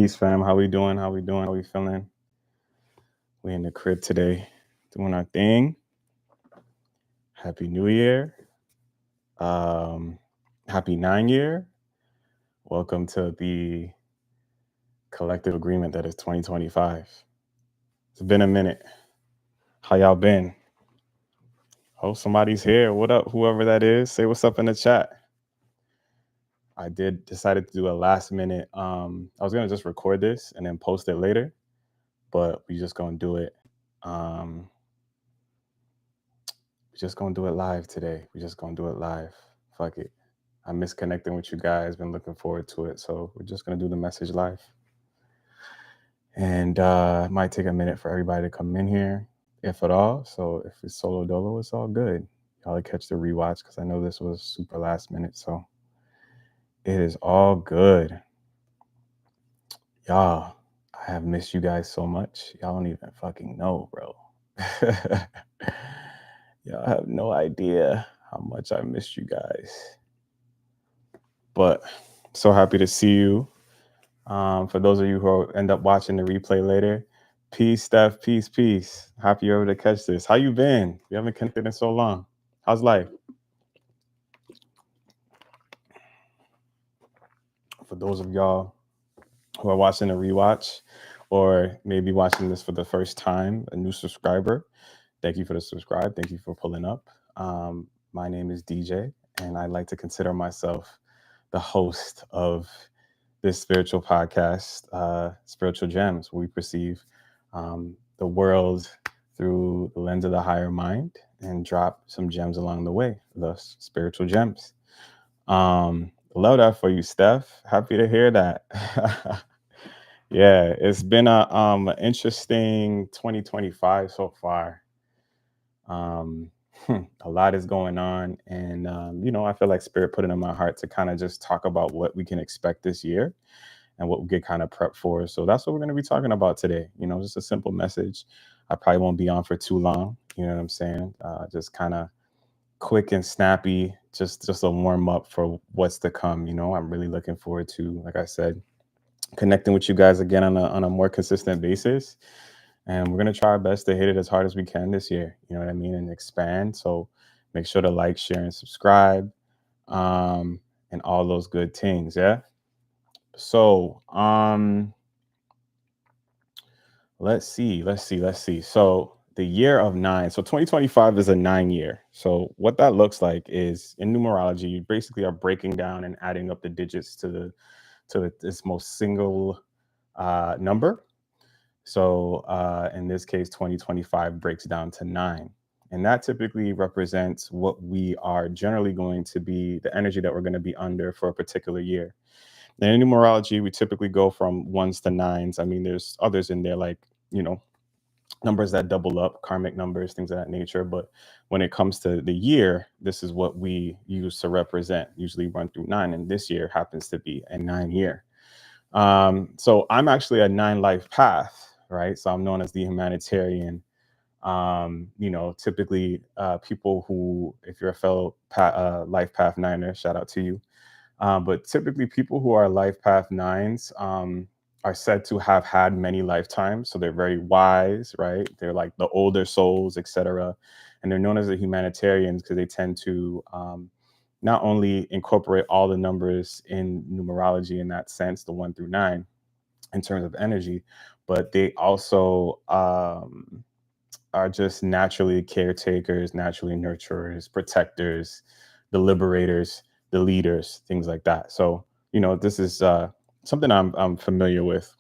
Peace, fam. How we doing? How we doing? How we feeling? We in the crib today, doing our thing. Happy New Year. Um, Happy 9 year. Welcome to the collective agreement that is 2025. It's been a minute. How y'all been? Oh, somebody's here. What up, whoever that is? Say what's up in the chat. I did decided to do a last minute. I was gonna just record this and then post it later, but we just gonna do it. Um, We're just gonna do it live today. We're just gonna do it live. Fuck it. I miss connecting with you guys. Been looking forward to it. So we're just gonna do the message live. And it might take a minute for everybody to come in here, if at all. So if it's solo dolo, it's all good. Y'all will catch the rewatch because I know this was super last minute. So it is all good. Y'all, I have missed you guys so much. Y'all don't even fucking know, bro. Y'all have no idea how much I missed you guys. But so happy to see you. For those of you who end up watching the replay later, peace, Steph, peace, peace. Happy you're able to catch this. How you been? You haven't connected in so long. How's life? For those of y'all who are watching the rewatch or maybe watching this for the first time, a new subscriber, thank you for the subscribe. Thank you for pulling up. My name is DJ, and I like to consider myself the host of this spiritual podcast, Spiritual Gems, where we perceive the world through the lens of the higher mind and drop some gems along the way, thus spiritual gems. Love that for you, Steph. Happy to hear that. Yeah, it's been a interesting 2025 so far. A lot is going on, and I feel like Spirit put it in my heart to kind of just talk about what we can expect this year and what we get kind of prepped for. So that's what we're going to be talking about today. Just a simple message. I probably won't be on for too long. You know what I'm saying? Just kind of quick and snappy, just a warm up for what's to come. I'm really looking forward to, like I said, connecting with you guys again on a more consistent basis. And we're going to try our best to hit it as hard as we can this year. You know what I mean? And expand. So make sure to like, share, and subscribe, and all those good things. Yeah. So, let's see. So the year of nine. So 2025 is a 9 year. So what that looks like is in numerology, you basically are breaking down and adding up the digits to this most single number. So in this case, 2025 breaks down to 9. And that typically represents what we are generally going to be, the energy that we're going to be under for a particular year. And in numerology, we typically go from ones to nines. I mean, there's others in there like, numbers that double up, karmic numbers, things of that nature. But when it comes to the year, this is what we use to represent, usually 1 through 9. And this year happens to be a 9 year. So I'm actually a 9 life path, right? So I'm known as the humanitarian. Typically people who, if you're a fellow life path niner, shout out to you. But typically, people who are life path nines are said to have had many lifetimes. So they're very wise, right? They're like the older souls, etc. And they're known as the humanitarians because they tend to not only incorporate all the numbers in numerology in that sense, the 1 through 9, in terms of energy, but they also are just naturally caretakers, naturally nurturers, protectors, the liberators, the leaders, things like that. So, this is something I'm familiar with.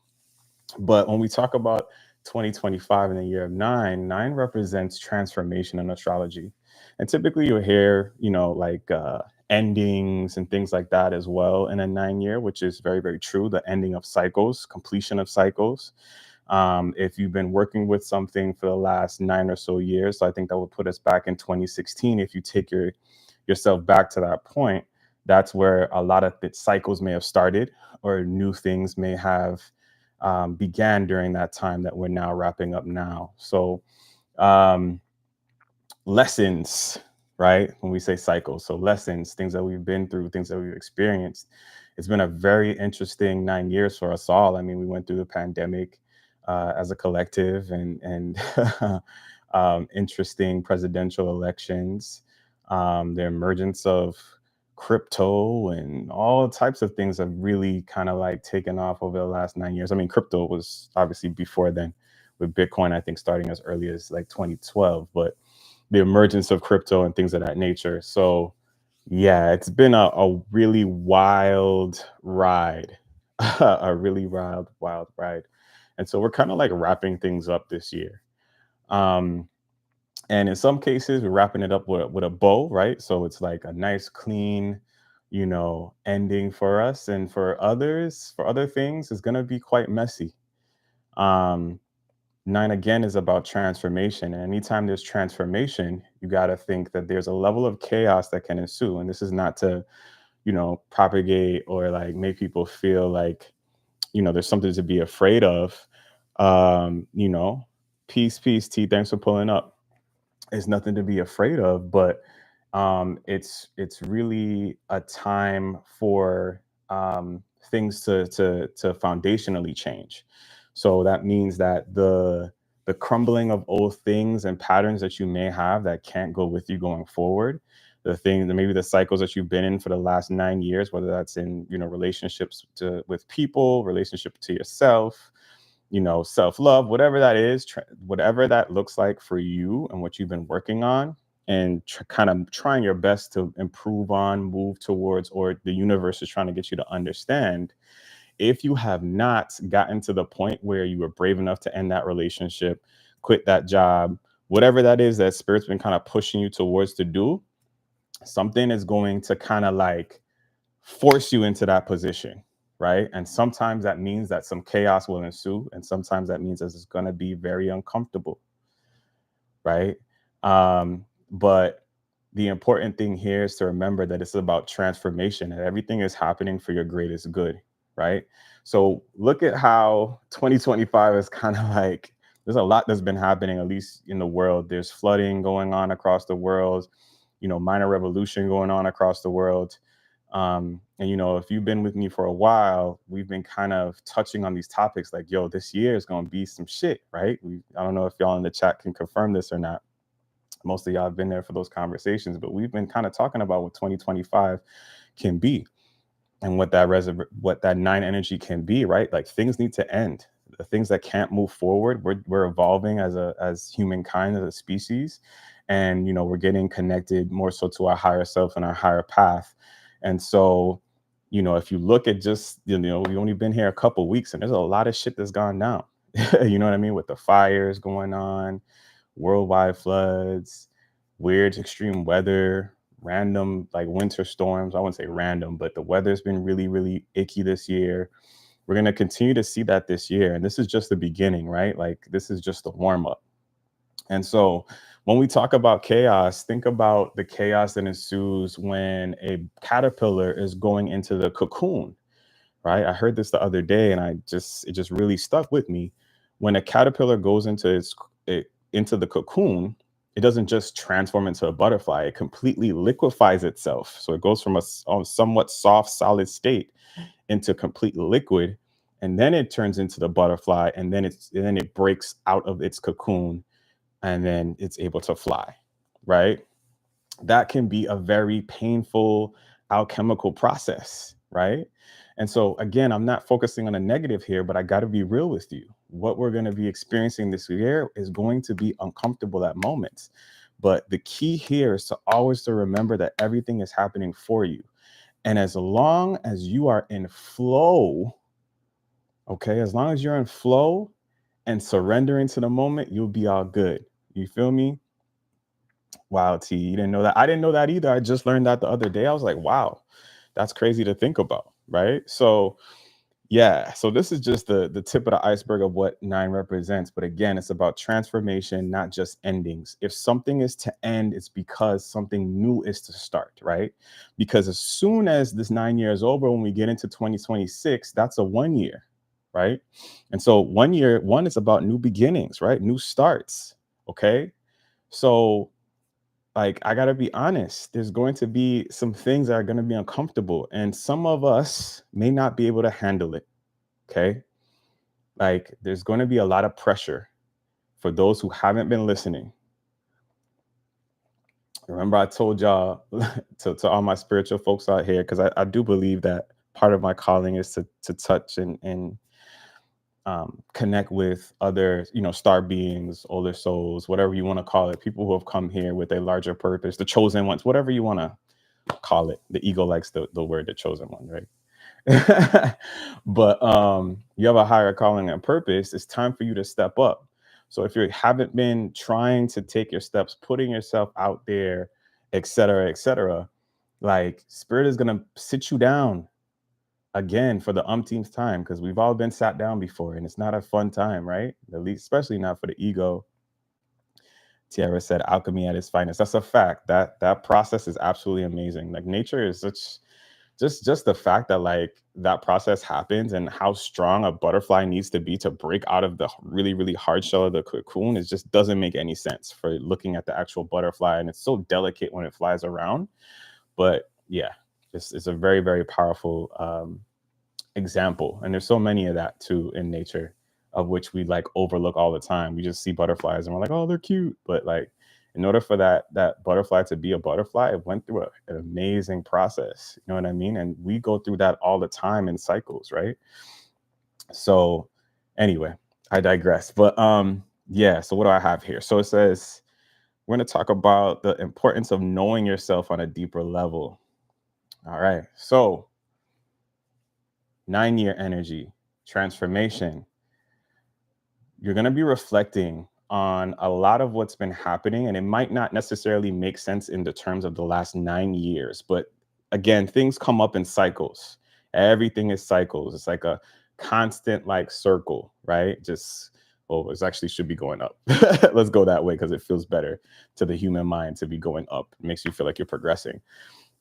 But when we talk about 2025 in the year of 9 represents transformation in astrology. And typically you'll hear, like endings and things like that as well in a 9 year, which is very, very true. The ending of cycles, completion of cycles. If you've been working with something for the last 9 or so years, so I think that would put us back in 2016. If you take yourself back to that point, that's where a lot of the cycles may have started, or new things may have began during that time that we're now wrapping up now. So um, lessons, right? When we say cycles, so lessons, things that we've been through, things that we've experienced, it's been a very interesting 9 years for us all. I mean, we went through the pandemic as a collective, and interesting presidential elections, the emergence of crypto, and all types of things have really kind of like taken off over the last 9 years. I mean, crypto was obviously before then, with Bitcoin, I think starting as early as like 2012, but the emergence of crypto and things of that nature. So, yeah, it's been a really wild ride, a really wild, wild ride. And so we're kind of like wrapping things up this year. Um, and in some cases, we're wrapping it up with a bow, right? So it's like a nice, clean, ending for us. And for others, for other things, it's going to be quite messy. Um, Nine again is about transformation. And anytime there's transformation, you got to think that there's a level of chaos that can ensue. And this is not to, propagate or like make people feel like, there's something to be afraid of. Um, you know, peace, peace, T. Thanks for pulling up. It's nothing to be afraid of, but it's really a time for things to foundationally change. So that means that the crumbling of old things and patterns that you may have that can't go with you going forward, the thing that maybe the cycles that you've been in for the last 9 years, whether that's in relationships with people, relationship to yourself, self love, whatever that is, whatever that looks like for you and what you've been working on, and kind of trying your best to improve on, move towards, or the universe is trying to get you to understand. If you have not gotten to the point where you were brave enough to end that relationship, quit that job, whatever that is that spirit's been kind of pushing you towards to do, something is going to kind of like force you into that position, right? And sometimes that means that some chaos will ensue, and sometimes that means that it's going to be very uncomfortable, right? But the important thing here is to remember that it's about transformation, and everything is happening for your greatest good, right? So look at how 2025 is kind of like, there's a lot that's been happening, at least in the world. There's flooding going on across the world, minor revolution going on across the world. And if you've been with me for a while, we've been kind of touching on these topics like, yo, this year is going to be some shit, right? I don't know if y'all in the chat can confirm this or not. Most of y'all have been there for those conversations, but we've been kind of talking about what 2025 can be, and what that nine energy can be, right? Like, things need to end. The things that can't move forward, we're evolving as humankind, as a species, and we're getting connected more so to our higher self and our higher path. And so, if you look at just, we've only been here a couple weeks, and there's a lot of shit that's gone down. You know what I mean? With the fires going on, worldwide floods, weird extreme weather, random like winter storms. I wouldn't say random, but the weather's been really, really icky this year. We're going to continue to see that this year. And this is just the beginning, right? Like, this is just the warm up. And so when we talk about chaos, think about the chaos that ensues when a caterpillar is going into the cocoon, right? I heard this the other day, and it just really stuck with me. When a caterpillar goes into the cocoon, it doesn't just transform into a butterfly; it completely liquefies itself. So it goes from a somewhat soft, solid state into complete liquid, and then it turns into the butterfly, and then it breaks out of its cocoon, and then it's able to fly, right? That can be a very painful alchemical process, right? And so, again, I'm not focusing on a negative here, but I got to be real with you. What we're going to be experiencing this year is going to be uncomfortable at moments. But the key here is to always to remember that everything is happening for you. And as long as you are in flow, okay, as long as you're in flow and surrendering to the moment, you'll be all good. You feel me? Wow, T, you didn't know that. I didn't know that either. I just learned that the other day. I was like, wow, that's crazy to think about, right? So, yeah, so this is just the tip of the iceberg of what nine represents. But again, it's about transformation, not just endings. If something is to end, it's because something new is to start, right? Because as soon as this 9 years is over, when we get into 2026, that's a 1 year, right? And so 1 year, one is about new beginnings, right? New starts. Okay. So like, I gotta be honest, there's going to be some things that are gonna be uncomfortable, and some of us may not be able to handle it. Okay. Like, there's going to be a lot of pressure for those who haven't been listening. Remember, I told y'all to all my spiritual folks out here, because I do believe that part of my calling is to touch and connect with other, star beings, older souls, whatever you want to call it, people who have come here with a larger purpose, the chosen ones, whatever you want to call it. The ego likes the word the chosen one, right? But you have a higher calling and purpose. It's time for you to step up. So if you haven't been trying to take your steps, putting yourself out there, et cetera, like spirit is gonna sit you down again for the umpteenth time, because we've all been sat down before and it's not a fun time, right? At least, especially not for the ego. Tiara said alchemy at its finest. That's a fact. That process is absolutely amazing. Like nature is such, just the fact that like that process happens and how strong a butterfly needs to be to break out of the really, really hard shell of the cocoon, it just doesn't make any sense for looking at the actual butterfly. And it's so delicate when it flies around. But yeah, it's a very, very powerful example. And there's so many of that too in nature, of which we like overlook all the time. We just see butterflies and we're like, oh, they're cute. But like, in order for that butterfly to be a butterfly, it went through an amazing process. You know what I mean? And we go through that all the time in cycles, right? So anyway, I digress. But yeah, so what do I have here? So it says we're going to talk about the importance of knowing yourself on a deeper level. All right. So 9-year energy, transformation. You're going to be reflecting on a lot of what's been happening, and it might not necessarily make sense in the terms of the last 9 years, but again, things come up in cycles. Everything is cycles. It's like a constant like circle, right? Just, well, it actually should be going up. Let's go that way because it feels better to the human mind to be going up. It makes you feel like you're progressing,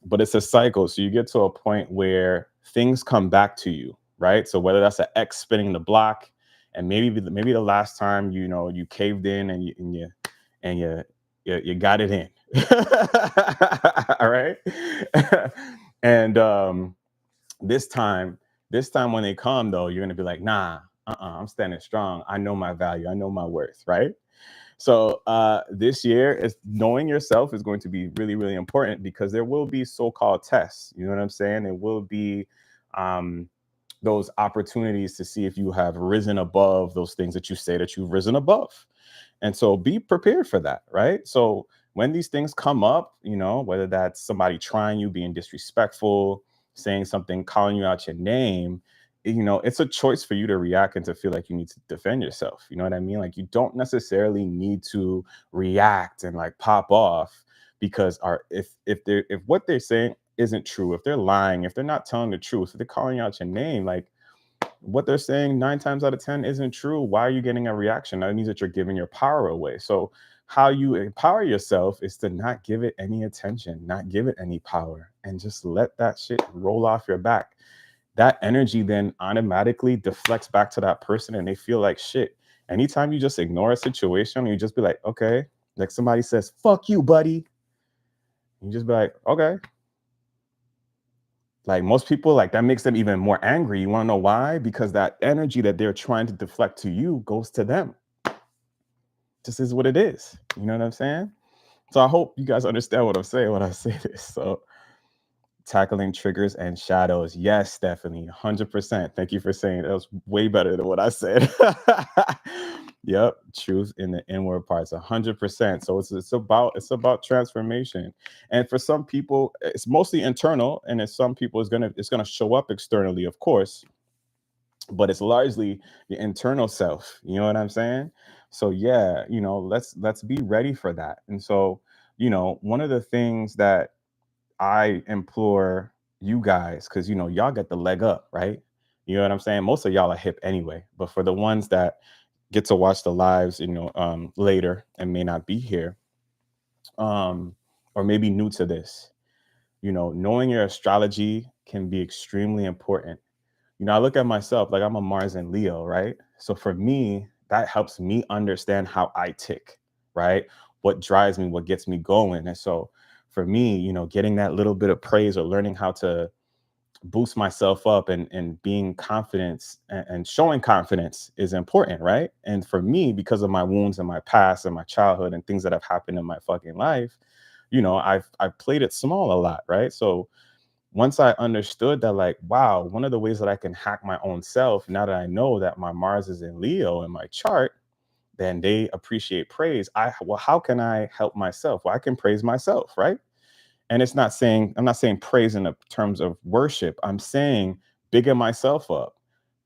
but it's a cycle. So you get to a point where things come back to you, right? So whether that's an X spinning the block, and maybe the last time you caved in and you got it in, all right. And this time this time when they come though, you're gonna be like, nah, I'm standing strong. I know my value. I know my worth, right? So this year, is knowing yourself is going to be really, really important, because there will be so-called tests. You know what I'm saying? There will be um, those opportunities to see if you have risen above those things that you say that you've risen above. And so be prepared for that, right? So when these things come up, whether that's somebody trying you, being disrespectful, saying something, calling you out your name, it's a choice for you to react and to feel like you need to defend yourself. You know what I mean? Like, you don't necessarily need to react and like pop off, because if what they're saying isn't true, if they're lying, if they're not telling the truth, if they're calling out your name, like what they're saying 9 times out of 10 isn't true, why are you getting a reaction? That means that you're giving your power away. So how you empower yourself is to not give it any attention, not give it any power, and just let that shit roll off your back. That energy then automatically deflects back to that person and they feel like shit. Anytime you just ignore a situation, you just be like, okay, like somebody says, fuck you, buddy. You just be like, okay. Like most people, like that makes them even more angry. You want to know why? Because that energy that they're trying to deflect to you goes to them. This is what it is. You know what I'm saying? So I hope you guys understand what I'm saying when I say this. So tackling triggers and shadows. Yes, Stephanie, 100%. Thank you for saying that was way better than what I said. Yep, truth in the inward parts, 100%. So it's about transformation, and for some people, it's mostly internal, and in some people, it's gonna show up externally, of course, but it's largely the internal self. You know what I'm saying? So yeah, let's be ready for that. And so, one of the things that I implore you guys, because y'all get the leg up, right? You know what I'm saying? Most of y'all are hip anyway, but for the ones that get to watch the lives, later and may not be here, um, or maybe new to this, knowing your astrology can be extremely important. I look at myself like I'm a Mars and Leo, right? So for me, that helps me understand how I tick, right? what drives me, what gets me going. And so for me, getting that little bit of praise or learning how to boost myself up and being confidence and showing confidence is important, right? And for me, because of my wounds in my past and my childhood and things that have happened in my fucking life, I've played it small a lot, right? So once I understood that, like, wow, one of the ways that I can hack my own self, now that I know that my Mars is in Leo in my chart, then they appreciate praise. Well, how can I help myself? Well, I can praise myself, right? And I'm not saying praise in the terms of worship. I'm saying bigging myself up,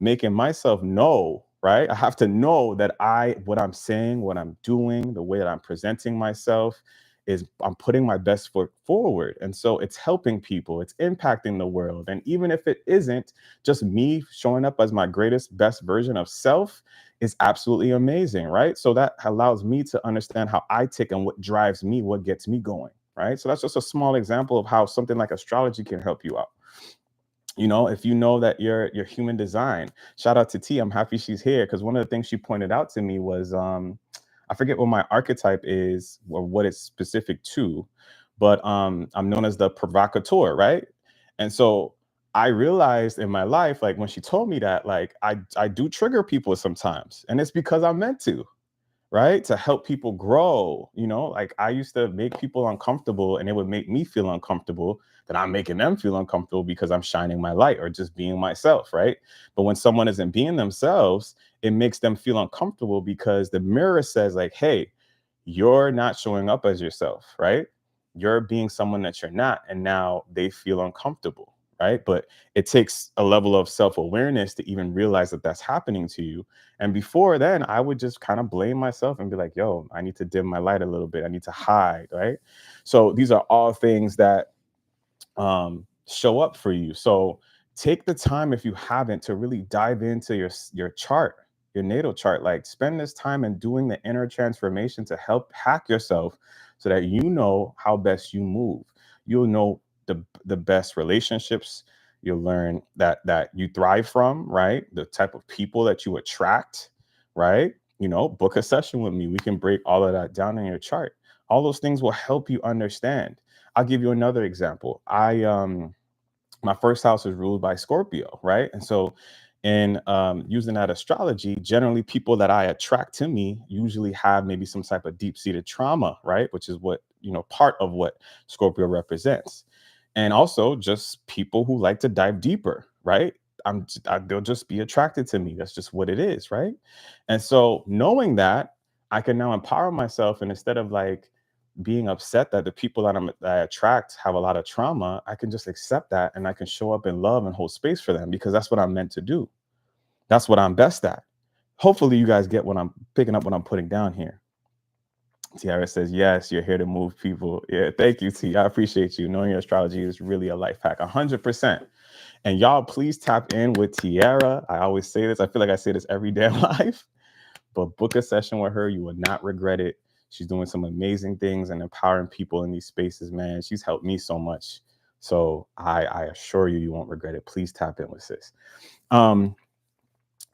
making myself know, right? I have to know that what I'm saying, what I'm doing, the way that I'm presenting myself is I'm putting my best foot forward. And so it's helping people, it's impacting the world. And even if it isn't just me showing up as my greatest, best version of self, is absolutely amazing, right? So that allows me to understand how I tick and what drives me, what gets me going, right? So that's just a small example of how something like astrology can help you out. If you know that you're human design, shout out to T. I'm happy she's here because one of the things she pointed out to me was I forget what my archetype is or what it's specific to, but I'm known as the provocateur, right? And so I realized in my life, like when she told me that, like I do trigger people sometimes, and it's because I'm meant to, right? To help people grow. Like I used to make people uncomfortable and it would make me feel uncomfortable that I'm making them feel uncomfortable because I'm shining my light or just being myself, right? But when someone isn't being themselves, it makes them feel uncomfortable because the mirror says, like, hey, you're not showing up as yourself, right? You're being someone that you're not. And now they feel uncomfortable, right? But it takes a level of self awareness to even realize that that's happening to you. And before then, I would just kind of blame myself and be like, yo, I need to dim my light a little bit. I need to hide, right? So these are all things that show up for you. So take the time, if you haven't, to really dive into your chart, your natal chart. Like spend this time in doing the inner transformation to help hack yourself so that you know how best you move. You'll know the best relationships. You'll learn that you thrive from, right? The type of people that you attract, right? Book a session with me. We can break all of that down in your chart. All those things will help you understand. I'll give you another example. My first house is ruled by Scorpio, right? And so in using that astrology, generally people that I attract to me usually have maybe some type of deep-seated trauma, right? Which is what, part of what Scorpio represents. And also just people who like to dive deeper, right? They'll just be attracted to me. That's just what it is, right? And so knowing that, I can now empower myself, and instead of like being upset that the people that I attract have a lot of trauma, I can just accept that and I can show up in love and hold space for them because that's what I'm meant to do. That's what I'm best at. Hopefully, you guys get what I'm picking up, what I'm putting down here. Tiara says, yes, you're here to move people. Yeah, thank you, T. I appreciate you. Knowing your astrology is really a life hack, 100%. And y'all, please tap in with Tiara. I always say this. I feel like I say this every day in life. But book a session with her. You will not regret it. She's doing some amazing things and empowering people in these spaces, man. She's helped me so much. So I assure you, you won't regret it. Please tap in with sis.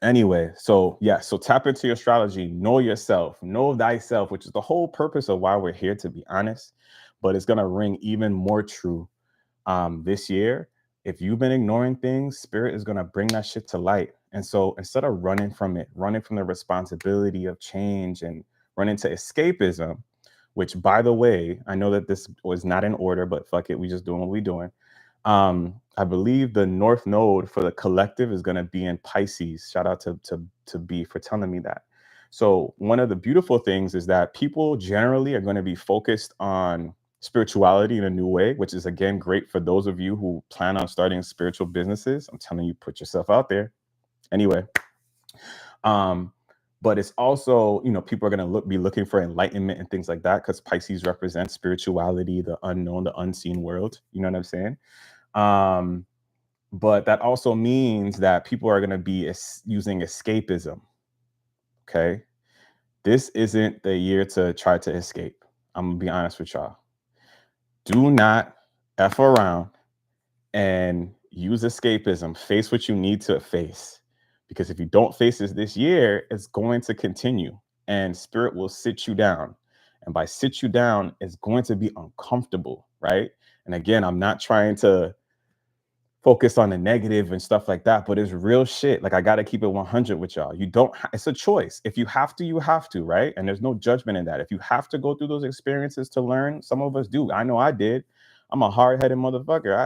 Anyway, so yeah, so tap into your astrology, know yourself, know thyself, which is the whole purpose of why we're here, to be honest. But it's gonna ring even more true this year. If you've been ignoring things, spirit is going to bring that shit to light. And so instead of running from it, running from the responsibility of change and running to escapism, which, by the way, I know that this was not in order, but fuck it, we just doing what we doing. I believe the North Node for the collective is going to be in Pisces. Shout out to B for telling me that. So one of the beautiful things is that people generally are going to be focused on spirituality in a new way, which is again great for those of you who plan on starting spiritual businesses. I'm telling you, put yourself out there. Anyway, but it's also, people are going to be looking for enlightenment and things like that because Pisces represents spirituality, the unknown, the unseen world. You know what I'm saying? But that also means that people are going to be using escapism. Okay. This isn't the year to try to escape. I'm going to be honest with y'all. Do not F around and use escapism. Face what you need to face. Because if you don't face this year, it's going to continue and spirit will sit you down. And by sit you down, it's going to be uncomfortable, right? And again, I'm not trying to focus on the negative and stuff like that, but it's real shit. Like I got to keep it 100 with y'all. You don't it's a choice. If you have to, you have to, right? And there's no judgment in that. If you have to go through those experiences to learn, some of us do. I know I did. I'm a hard-headed motherfucker.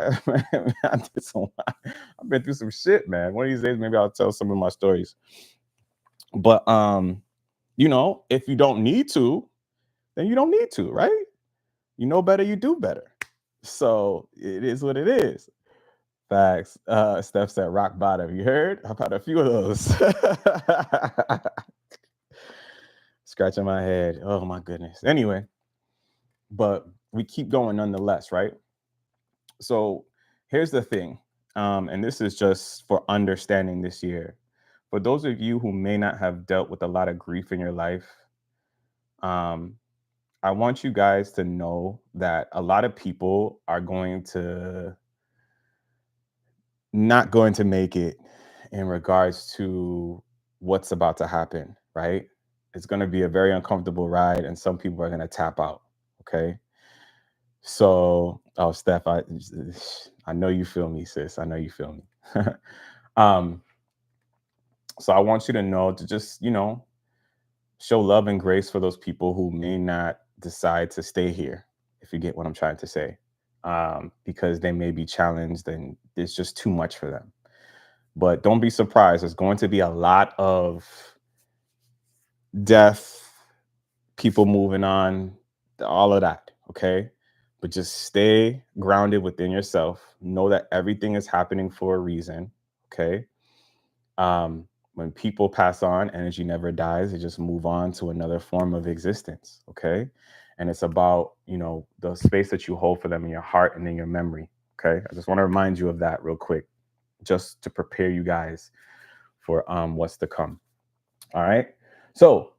I did some, I've been through some shit, man. One of these days maybe I'll tell some of my stories. But if you don't need to, then you don't need to, right? You know better, you do better. So it is what it is. Facts. Steph said rock bottom. You heard? How about a few of those? Scratching my head. Oh my goodness. Anyway, but we keep going nonetheless, right? So here's the thing. And this is just for understanding this year. For those of you who may not have dealt with a lot of grief in your life, um, I want you guys to know that a lot of people are not going to make it in regards to what's about to happen, right? It's going to be a very uncomfortable ride, and some people are going to tap out. Okay. So, oh, Steph, I know you feel me, sis. I know you feel me. um, so I want you to know to just, show love and grace for those people who may not decide to stay here, if you get what I'm trying to say, because they may be challenged and it's just too much for them. But don't be surprised. There's going to be a lot of death, people moving on, all of that. Okay. But just stay grounded within yourself. Know that everything is happening for a reason. Okay. When people pass on, energy never dies. They just move on to another form of existence. Okay. And it's about, the space that you hold for them in your heart and in your memory. Okay. I just want to remind you of that real quick, just to prepare you guys for what's to come. All right. So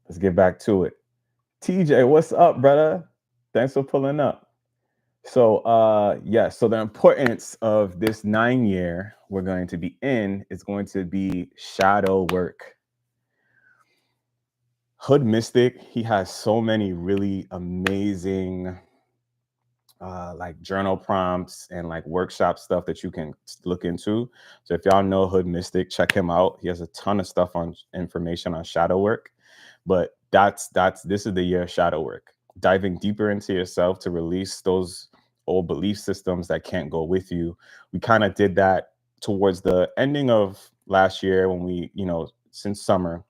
let's get back to it. TJ, what's up, brother? Thanks for pulling up. So so the importance of this 9 year we're going to be in is going to be shadow work. Hood Mystic, he has so many really amazing like journal prompts and like workshop stuff that you can look into. So if y'all know Hood Mystic, check him out. He has a ton of stuff on information on shadow work. But this is the year of shadow work. Diving deeper into yourself to release those old belief systems that can't go with you. We kind of did that towards the ending of last year when we, since summer,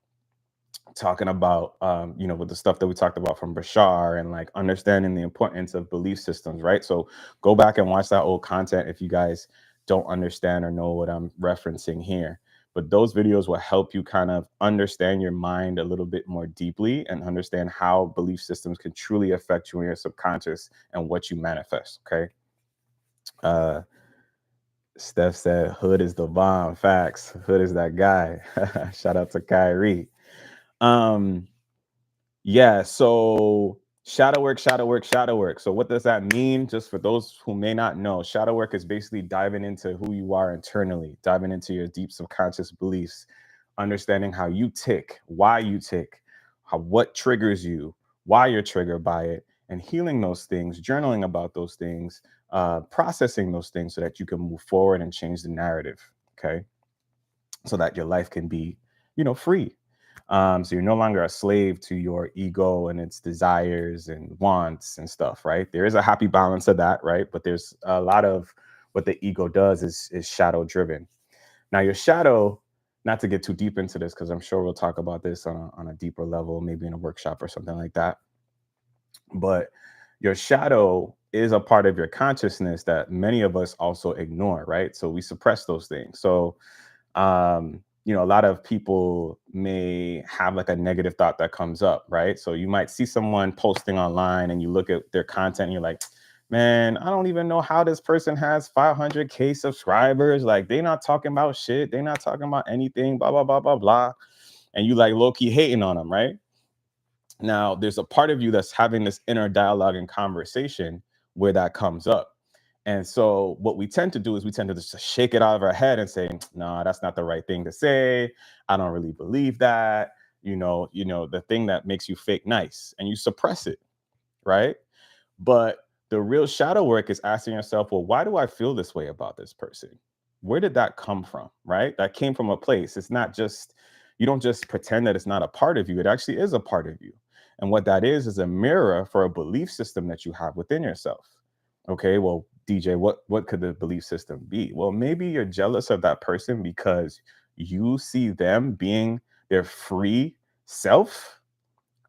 talking about with the stuff that we talked about from Bashar and like understanding the importance of belief systems, right? So go back and watch that old content if you guys don't understand or know what I'm referencing here. But those videos will help you kind of understand your mind a little bit more deeply and understand how belief systems can truly affect you in your subconscious and what you manifest. Okay. uh Steph said Hood is the bomb. Facts. Hood is that guy. Shout out to Kyrie. um Yeah, so shadow work, shadow work, shadow work. So what does that mean? Just for those who may not know, shadow work is basically diving into who you are internally, diving into your deep subconscious beliefs, understanding how you tick, why you tick, what triggers you, why you're triggered by it, and healing those things, journaling about those things, processing those things so that you can move forward and change the narrative. Okay. So that your life can be, free. So you're no longer a slave to your ego and its desires and wants and stuff, right? There is a happy balance of that, right? But there's a lot of what the ego does is shadow driven. Now your shadow, not to get too deep into this, because I'm sure we'll talk about this on a deeper level, maybe in a workshop or something like that. But your shadow is a part of your consciousness that many of us also ignore, right? So we suppress those things. So a lot of people may have like a negative thought that comes up, right? So you might see someone posting online and you look at their content and you're like, man, I don't even know how this person has 500K subscribers. Like, they're not talking about shit. They're not talking about anything, blah, blah, blah, blah, blah. And you like low key hating on them, right? Now, there's a part of you that's having this inner dialogue and conversation where that comes up. And so what we tend to do is we tend to just shake it out of our head and say, no, that's not the right thing to say. I don't really believe that. the thing that makes you fake nice, and you suppress it, right? But the real shadow work is asking yourself, well, why do I feel this way about this person? Where did that come from? Right? That came from a place. It's not just, you don't just pretend that it's not a part of you. It actually is a part of you. And what that is a mirror for a belief system that you have within yourself. Okay, well, DJ, what could the belief system be? Well, maybe you're jealous of that person because you see them being their free self,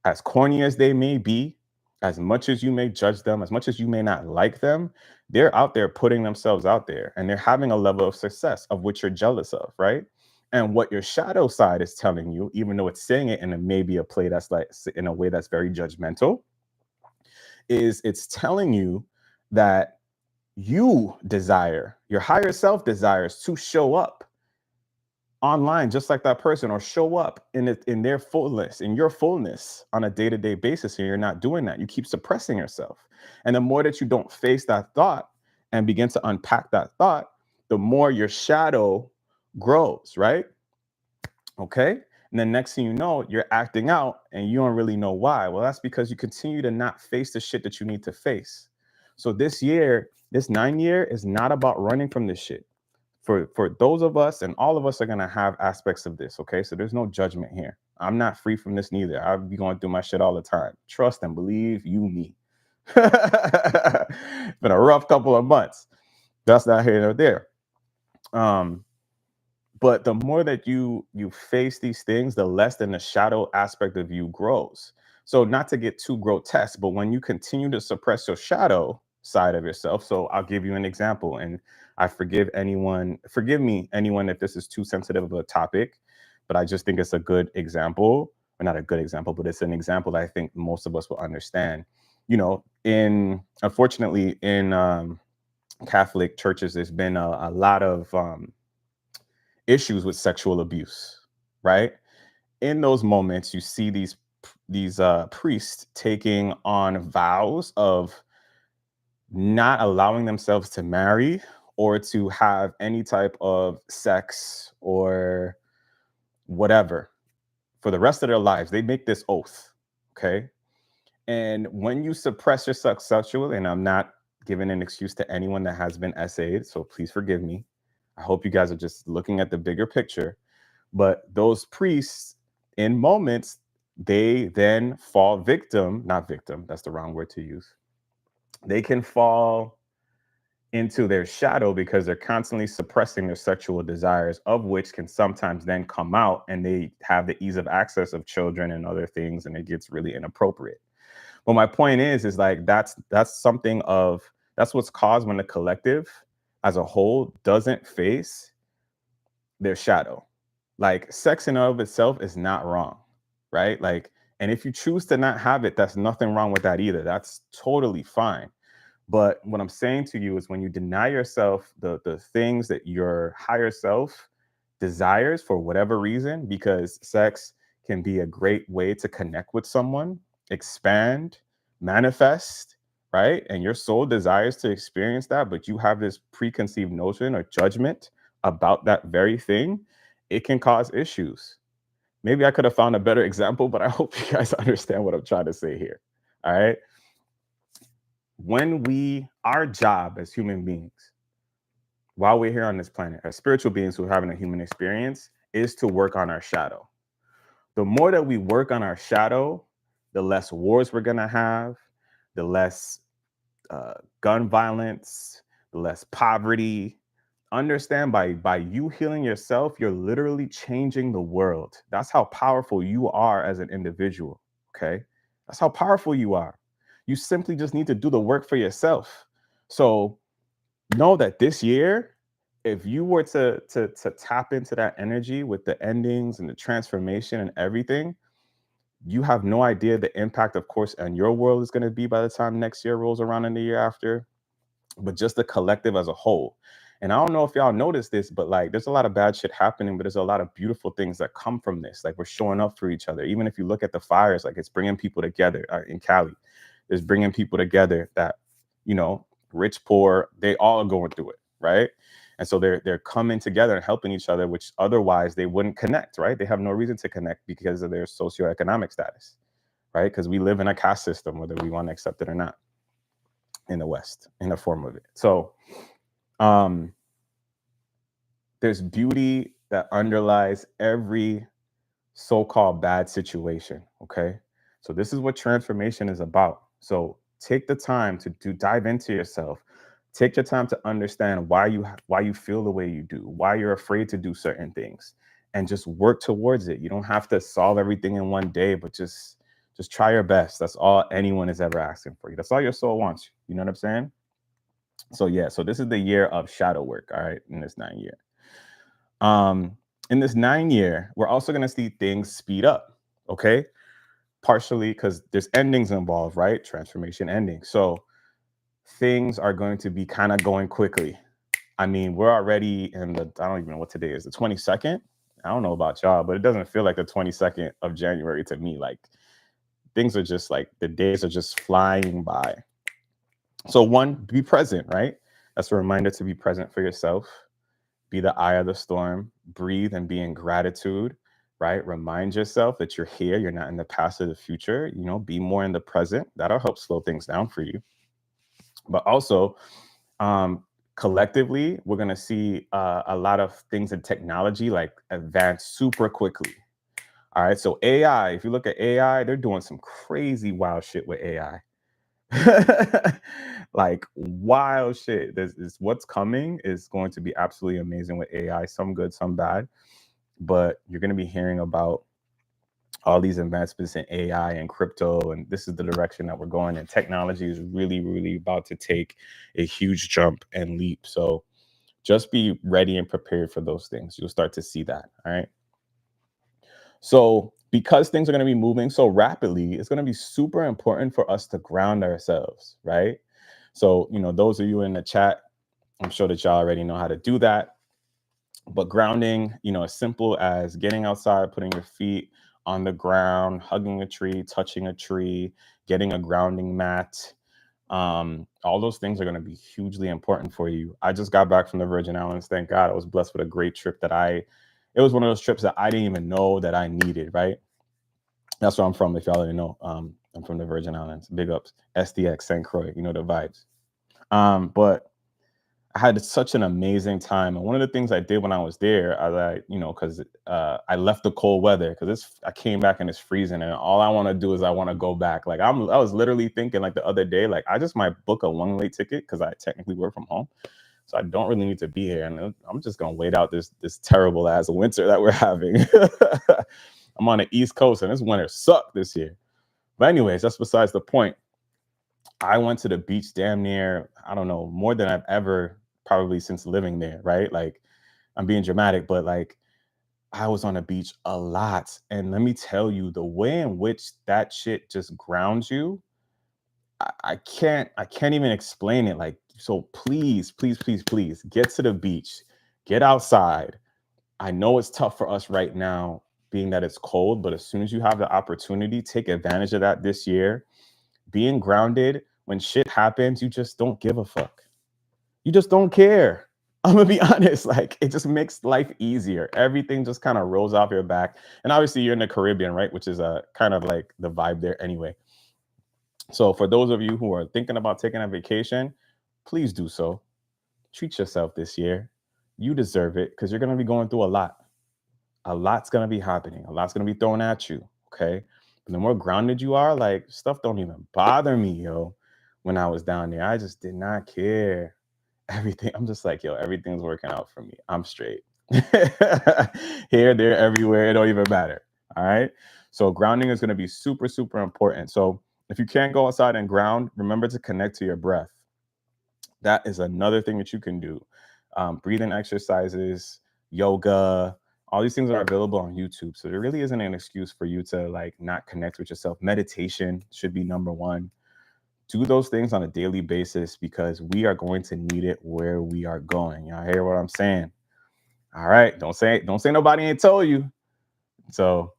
as corny as they may be, as much as you may judge them, as much as you may not like them, they're out there putting themselves out there, and they're having a level of success of which you're jealous of, right? And what your shadow side is telling you, even though it's saying it in a maybe a play that's like in a way that's very judgmental, is it's telling you that your higher self desires to show up online just like that person, or show up in their fullness, in your fullness, on a day-to-day basis, and you're not doing that. You keep suppressing yourself, and the more that you don't face that thought and begin to unpack that thought, the more your shadow grows, right? Okay. And then next thing you know, you're acting out and you don't really know why. Well, that's because you continue to not face the shit that you need to face. So this year, this 9 year is not about running from this shit. For those of us, and all of us are going to have aspects of this. Okay, so there's no judgment here. I'm not free from this neither. I'll be going through my shit all the time. Trust and believe you me. Been a rough couple of months. That's not here nor there. um but the more that you face these things, the less than the shadow aspect of you grows. So not to get too grotesque, but when you continue to suppress your shadow side of yourself, so I'll give you an example, and I forgive me anyone if this is too sensitive of a topic, but I just think it's a good example, or not a good example, but it's an example that I think most of us will understand. In unfortunately in Catholic churches, there's been a lot of issues with sexual abuse, right? In those moments, you see these priests taking on vows of not allowing themselves to marry or to have any type of sex or whatever for the rest of their lives. They make this oath, okay? And when you suppress yourself sexually, and I'm not giving an excuse to anyone that has been SA'd, so please forgive me. I hope you guys are just looking at the bigger picture. But those priests, in moments, they then fall victim, not victim, that's the wrong word to use. They can fall into their shadow because they're constantly suppressing their sexual desires, of which can sometimes then come out, and they have the ease of access of children and other things, and it gets really inappropriate. But my point is like that's something of that's what's caused when the collective as a whole doesn't face their shadow. Like sex in and of itself is not wrong, right? Like, and if you choose to not have it, that's nothing wrong with that either. That's totally fine. But what I'm saying to you is when you deny yourself the things that your higher self desires for whatever reason, because sex can be a great way to connect with someone, expand, manifest, right? And your soul desires to experience that, but you have this preconceived notion or judgment about that very thing, it can cause issues. Maybe I could have found a better example, but I hope you guys understand what I'm trying to say here. All right. Our job as human beings, while we're here on this planet, as spiritual beings who are having a human experience, is to work on our shadow. The more that we work on our shadow, the less wars we're going to have, the less gun violence, the less poverty. Understand, by you healing yourself, you're literally changing the world. That's how powerful you are as an individual. Okay. That's how powerful you are. You simply just need to do the work for yourself. So know that this year, if you were to tap into that energy with the endings and the transformation and everything, you have no idea the impact, of course, on your world is going to be by the time next year rolls around and the year after, but just the collective as a whole. And I don't know if y'all noticed this, but like there's a lot of bad shit happening, but there's a lot of beautiful things that come from this. Like we're showing up for each other. Even if you look at the fires, like it's bringing people together in Cali. It's bringing people together that, rich, poor, they all are going through it, right? And so they're coming together and helping each other, which otherwise they wouldn't connect, right? They have no reason to connect because of their socioeconomic status, right? Because we live in a caste system, whether we want to accept it or not, in the West, in the form of it. So um, there's beauty that underlies every so-called bad situation. Okay. So this is what transformation is about. So take the time to dive into yourself. Take your time to understand why you feel the way you do, why you're afraid to do certain things, and just work towards it. You don't have to solve everything in one day, but just try your best. That's all anyone is ever asking for you. That's all your soul wants. You know what I'm saying? So yeah, so this is the year of shadow work, all right, in this 9 year. Um, in this 9 year, we're also going to see things speed up. Okay. Partially because there's endings involved, right? Transformation ending. So things are going to be kind of going quickly. I mean, we're already in I don't even know what today is, the 22nd. I don't know about y'all, but it doesn't feel like the 22nd of January to me. Like things are just like the days are just flying by. So, one, be present, right? That's a reminder to be present for yourself. Be the eye of the storm, breathe and be in gratitude, right? Remind yourself that you're here, you're not in the past or the future, be more in the present. That'll help slow things down for you. But also, um, collectively, we're going to see a lot of things in technology like advance super quickly. All right. So, AI, if you look at AI, they're doing some crazy wild shit with AI. Like wild shit. This what's coming is going to be absolutely amazing with AI, some good, some bad. But you're going to be hearing about all these advancements in AI and crypto, and this is the direction that we're going. And technology is really, really about to take a huge jump and leap. So just be ready and prepared for those things. You'll start to see that. All right. So, because things are going to be moving so rapidly, it's going to be super important for us to ground ourselves, right? So, those of you in the chat, I'm sure that y'all already know how to do that. But grounding, as simple as getting outside, putting your feet on the ground, hugging a tree, touching a tree, getting a grounding mat. All those things are going to be hugely important for you. I just got back from the Virgin Islands. Thank God. I was blessed with a great trip it was one of those trips that I didn't even know that I needed, right? That's where I'm from. If y'all didn't know, I'm from the Virgin Islands. Big ups, SDX, St. Croix. You know the vibes. But I had such an amazing time, and one of the things I did when I was there, because I left the cold weather because I came back and it's freezing, and all I want to do is I want to go back. Like I was literally thinking like the other day, like I just might book a one-way ticket because I technically work from home, so I don't really need to be here, and I'm just gonna wait out this terrible ass winter that we're having. I'm on the East Coast, and this winter sucked this year. But anyways, that's besides the point. I went to the beach damn near, I don't know, more than I've ever probably since living there, right? Like I'm being dramatic, but like I was on the beach a lot. And let me tell you, the way in which that shit just grounds you, I can't even explain it. Like, so please, please, please, please get to the beach, get outside. I know it's tough for us right now, being that it's cold, but as soon as you have the opportunity, take advantage of that this year. Being grounded, when shit happens, you just don't give a fuck. You just don't care. I'm gonna be honest, like it just makes life easier. Everything just kind of rolls off your back. And obviously you're in the Caribbean, right? Which is a kind of like the vibe there anyway. So for those of you who are thinking about taking a vacation, please do so. Treat yourself this year. You deserve it because you're gonna be going through a lot. A lot's gonna be happening. A lot's gonna be thrown at you. Okay. But the more grounded you are, like stuff don't even bother me, yo. When I was down there, I just did not care. Everything, I'm just like, yo, everything's working out for me. I'm straight. Here, there, everywhere. It don't even matter. All right. So grounding is gonna be super, super important. So if you can't go outside and ground, remember to connect to your breath. That is another thing that you can do. Breathing exercises, yoga, all these things are available on YouTube. So there really isn't an excuse for you to like not connect with yourself. Meditation should be number one. Do those things on a daily basis because we are going to need it where we are going. Y'all hear what I'm saying? All right. Don't say nobody ain't told you. So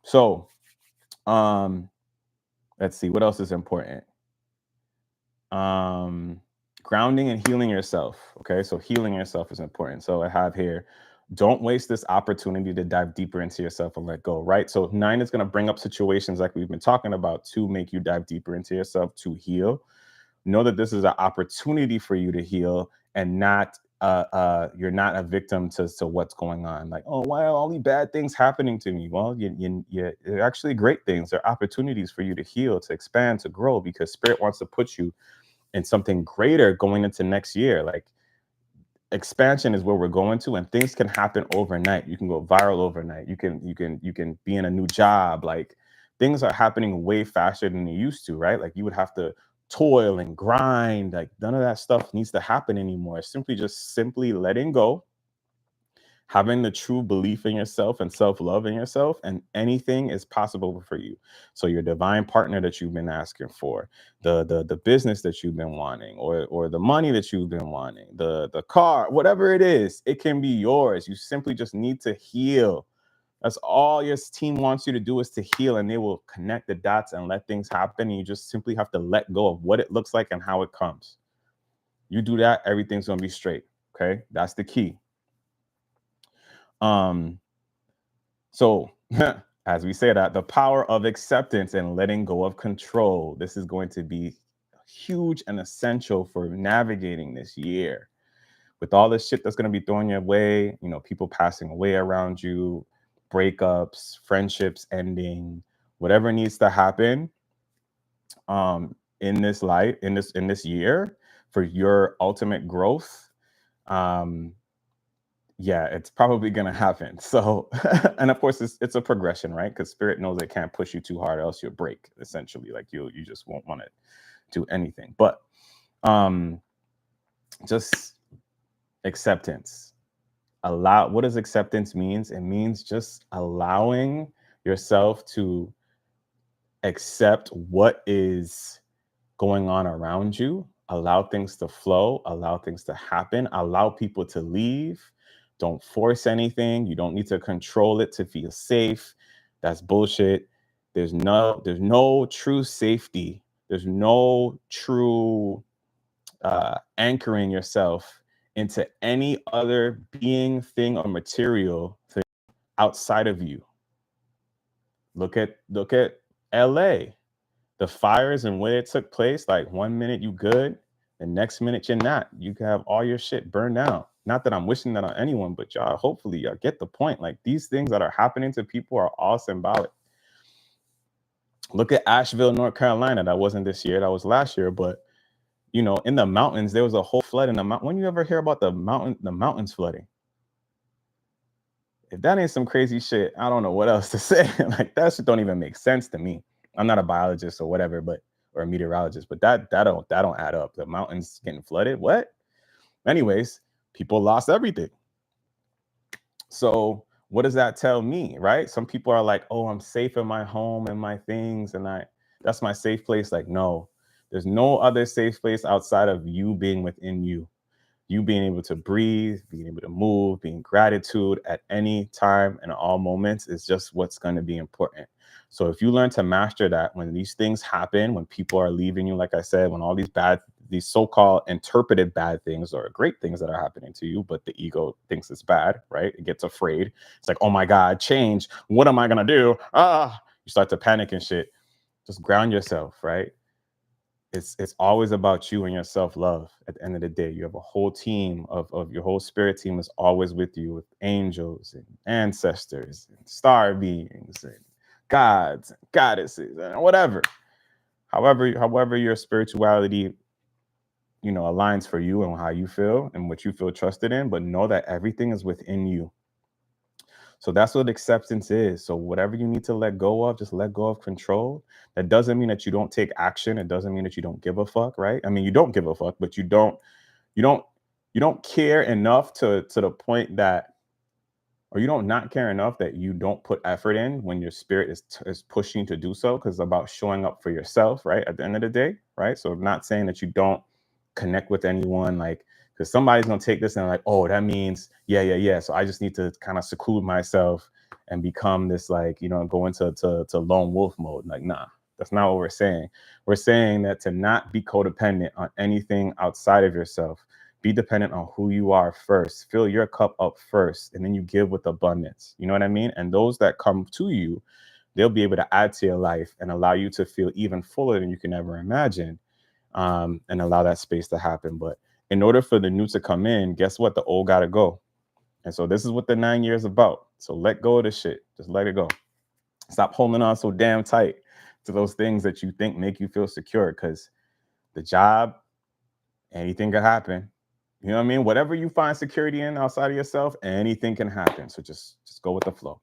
So let's see what else is important. Um grounding and healing yourself. Okay, so healing yourself is important. So I have here, don't waste this opportunity to dive deeper into yourself and let go, right? So 9 is going to bring up situations like we've been talking about to make you dive deeper into yourself, to heal. Know that this is an opportunity for you to heal, and not you're not a victim to what's going on. Like, oh, why are all these bad things happening to me? Well, they're actually great things. They're opportunities for you to heal, to expand, to grow, because spirit wants to put you in something greater going into next year. Like, expansion is where we're going to, and things can happen overnight. You can go viral overnight. You can be in a new job. Like, things are happening way faster than they used to, right? Like, you would have to toil and grind. Like, none of that stuff needs to happen anymore. It's simply letting go, having the true belief in yourself and self-love in yourself, and anything is possible for you. So your divine partner that you've been asking for, the business that you've been wanting, or the money that you've been wanting, the car, whatever it is, it can be yours. You simply just need to heal. That's all your team wants you to do, is to heal, and they will connect the dots and let things happen. And you just simply have to let go of what it looks like and how it comes. You do that, everything's going to be straight. Okay, that's the key. So as we say that, the power of acceptance and letting go of control, this is going to be huge and essential for navigating this year. With all this shit that's going to be thrown your way, people passing away around you, breakups, friendships ending, whatever needs to happen in this life, in this year, for your ultimate growth. Yeah, it's probably going to happen. So, and of course, it's a progression, right? Because spirit knows it can't push you too hard, or else you'll break. Essentially, like you just won't want to do anything. But just acceptance. What does acceptance means? It means just allowing yourself to accept what is going on around you, allow things to flow, allow things to happen, allow people to leave. Don't force anything. You don't need to control it to feel safe. That's bullshit. There's no true safety. There's no true anchoring yourself into any other being, thing, or material thing outside of you. Look at LA. The fires and where it took place, like 1 minute you good, the next minute you're not. You can have all your shit burned down. Not that I'm wishing that on anyone, but y'all, hopefully y'all get the point. Like, these things that are happening to people are all symbolic. Look at Asheville, North Carolina. That wasn't this year, that was last year. But in the mountains, there was a whole flood in the mountain. When you ever hear about the mountains flooding? If that ain't some crazy shit, I don't know what else to say. Like, that shit don't even make sense to me. I'm not a biologist or whatever, or a meteorologist, but that don't add up. The mountains getting flooded, what? Anyways, people lost everything. So what does that tell me, right? Some people are like, oh, I'm safe in my home and my things, and that's my safe place. Like, no, there's no other safe place outside of you being within you. You being able to breathe, being able to move, being gratitude at any time and all moments is just what's going to be important. So if you learn to master that, when these things happen, when people are leaving you, like I said, when all these so-called interpreted bad things or great things that are happening to you, but the ego thinks it's bad, right? It gets afraid. It's like, oh my God, change. What am I going to do? You start to panic and shit. Just ground yourself, right? It's always about you and your self-love. At the end of the day, you have a whole team of your whole spirit team is always with you, with angels and ancestors and star beings and gods and goddesses and whatever. However your spirituality, aligns for you and how you feel and what you feel trusted in, but know that everything is within you. So that's what acceptance is. So whatever you need to let go of, just let go of control. That doesn't mean that you don't take action. It doesn't mean that you don't give a fuck, right? I mean, you don't give a fuck, but you don't care enough to the point that, or you don't not care enough that you don't put effort in when your spirit is pushing you to do so, because it's about showing up for yourself, right? At the end of the day, right? So I'm not saying that you don't connect with anyone, like, because somebody's gonna take this and like, oh, that means yeah. So I just need to kind of seclude myself and become this, like, go into lone wolf mode. Like, nah, That's not what we're saying. We're saying that to not be codependent on anything outside of yourself. Be dependent on who you are first. Fill your cup up first, and then you give with abundance. You know what I mean? And those that come to you, they'll be able to add to your life and allow you to feel even fuller than you can ever imagine, and allow that space to happen. But in order for the new to come in, guess what? The old got to go. And so this is what the 9 years about. So let go of the shit. Just let it go. Stop holding on so damn tight to those things that you think make you feel secure, because the job, anything can happen. You know what I mean? Whatever you find security in outside of yourself, anything can happen. So just go with the flow.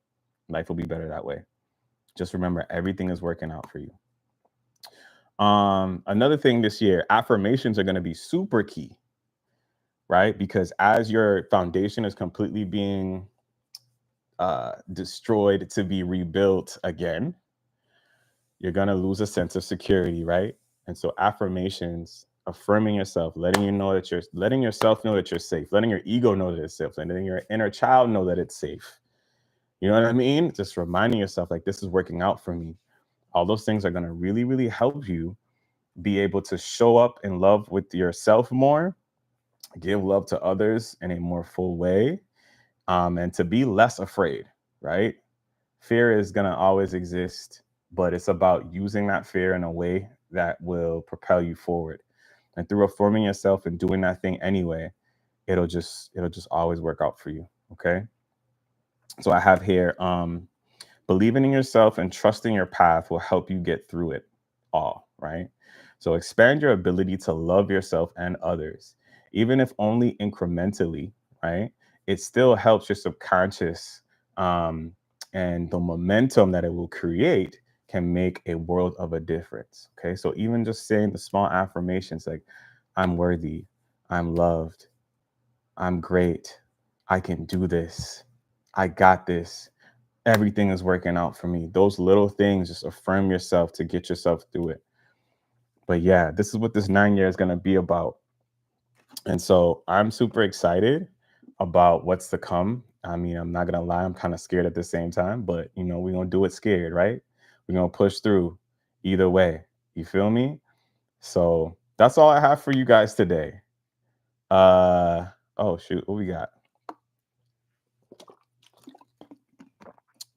Life will be better that way. Just remember, everything is working out for you. Another thing this year, affirmations are going to be super key, right? Because as your foundation is completely being destroyed to be rebuilt again, you're going to lose a sense of security, right? And so affirmations, affirming yourself, letting yourself know that you're safe, letting your ego know that it's safe, letting your inner child know that it's safe. You know what I mean? Just reminding yourself, like, this is working out for me. All those things are going to really, really help you be able to show up in love with yourself more, give love to others in a more full way, and to be less afraid, right? Fear is going to always exist, but it's about using that fear in a way that will propel you forward. And through affirming yourself and doing that thing anyway, it'll just always work out for you. Okay. So I have here, believing in yourself and trusting your path will help you get through it all, right? So expand your ability to love yourself and others, even if only incrementally, right? It still helps your subconscious, um, and the momentum that it will create can make a world of a difference. Okay. So even just saying the small affirmations like, I'm worthy, I'm loved, I'm great, I can do this, I got this, everything is working out for me. Those little things, just affirm yourself to get yourself through it. But yeah, this is what this 9 year is going to be about. And so I'm super excited about what's to come. I mean, I'm not going to lie, I'm kind of scared at the same time, but we're going to do it scared, right? We're going to push through either way. You feel me? So that's all I have for you guys today. Oh, shoot. What we got?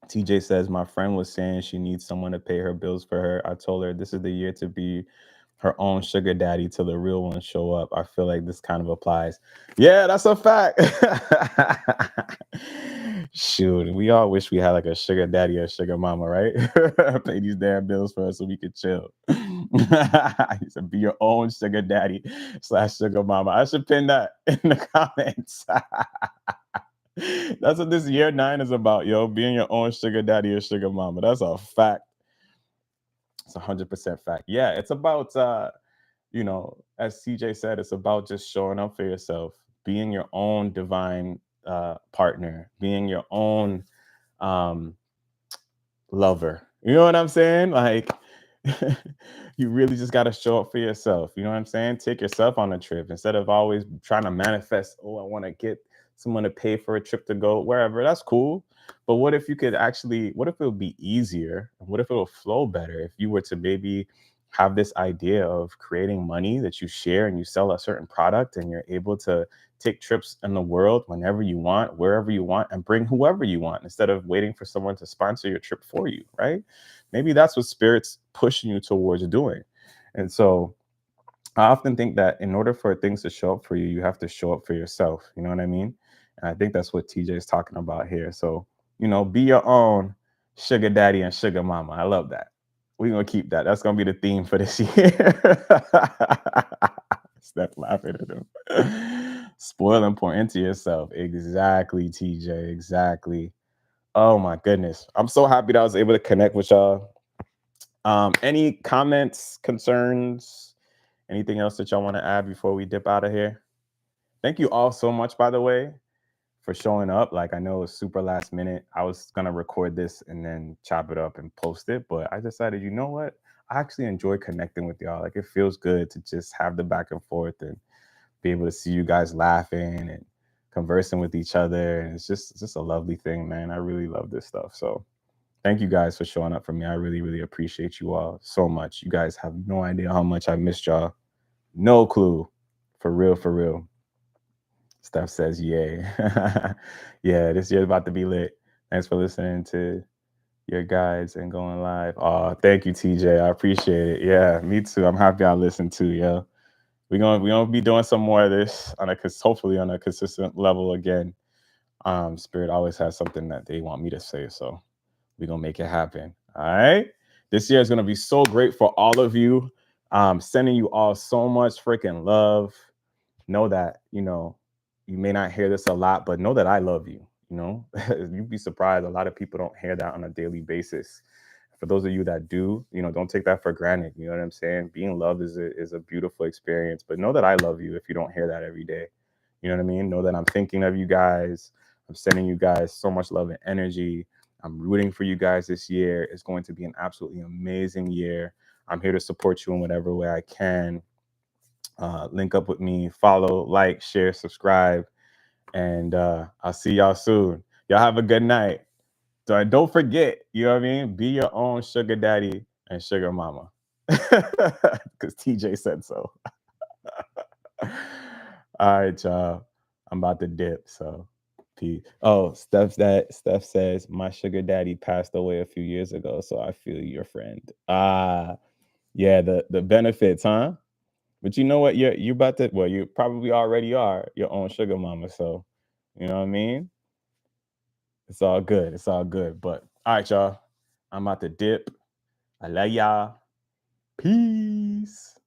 TJ says, my friend was saying she needs someone to pay her bills for her. I told her this is the year to be her own sugar daddy till the real ones show up. I feel like this kind of applies. Yeah, that's a fact. Shoot, we all wish we had like a sugar daddy or sugar mama, right? Pay these damn bills for us so we could chill. I used to be your own sugar daddy / sugar mama. I should pin that in the comments. That's what this year 9 is about, yo. Being your own sugar daddy or sugar mama. That's a fact. It's 100% fact. Yeah, it's about as CJ said, it's about just showing up for yourself, being your own divine partner, being your own um lover. You know what I'm saying? Like, you really just got to show up for yourself. You know what I'm saying? Take yourself on a trip instead of always trying to manifest, oh, I want to get someone to pay for a trip to go wherever. That's cool. But what if you could actually, what if it would be easier? What if it will flow better if you were to maybe have this idea of creating money that you share and you sell a certain product and you're able to take trips in the world whenever you want, wherever you want, and bring whoever you want instead of waiting for someone to sponsor your trip for you, right? Maybe that's what spirit's pushing you towards doing. And so I often think that in order for things to show up for you, you have to show up for yourself. You know what I mean? And I think that's what TJ is talking about here. So, be your own sugar daddy and sugar mama. I love that. We're going to keep that. That's going to be the theme for this year. Steph laughing at him. Spoil and pour into yourself. Exactly, TJ. Exactly. Oh my goodness. I'm so happy that I was able to connect with y'all. Any comments, concerns, anything else that y'all want to add before we dip out of here? Thank you all so much, by the way, for showing up. Like, I know it's super last minute. I was going to record this and then chop it up and post it, but I decided, you know what? I actually enjoy connecting with y'all. Like, it feels good to just have the back and forth and be able to see you guys laughing and conversing with each other. And it's just a lovely thing, man. I really love this stuff. So Thank you guys for showing up for me. I really, really appreciate you all so much. You guys have no idea how much I missed y'all. No clue. For real, for real. Steph says, yay. Yeah, this year's about to be lit. Thanks for listening to your guides and going live. Oh, thank you, TJ. I appreciate it. Yeah, me too. I'm happy I listened too, yeah. We're gonna be doing some more of this on a hopefully on a consistent level again. Spirit always has something that they want me to say, so we're gonna make it happen. All right. This year is gonna be so great for all of you. Sending you all so much freaking love. Know that, you may not hear this a lot, but know that I love you. You'd be surprised. A lot of people don't hear that on a daily basis. For those of you that do, don't take that for granted. You know what I'm saying? Being loved is a beautiful experience, but know that I love you if you don't hear that every day. You know what I mean? Know that I'm thinking of you guys. I'm sending you guys so much love and energy. I'm rooting for you guys this year. It's going to be an absolutely amazing year. I'm here to support you in whatever way I can. Link up with me, follow, like, share, subscribe, and I'll see y'all soon. Y'all have a good night. Don't forget, you know what I mean? Be your own sugar daddy and sugar mama. Because TJ said so. All right, y'all. I'm about to dip, so peace. Oh, Steph says my sugar daddy passed away a few years ago, so I feel your friend. Yeah, the benefits, huh? But you know what? You're about to, well, you probably already are your own sugar mama. So, you know what I mean? It's all good. It's all good. But all right, y'all. I'm about to dip. I love y'all. Peace.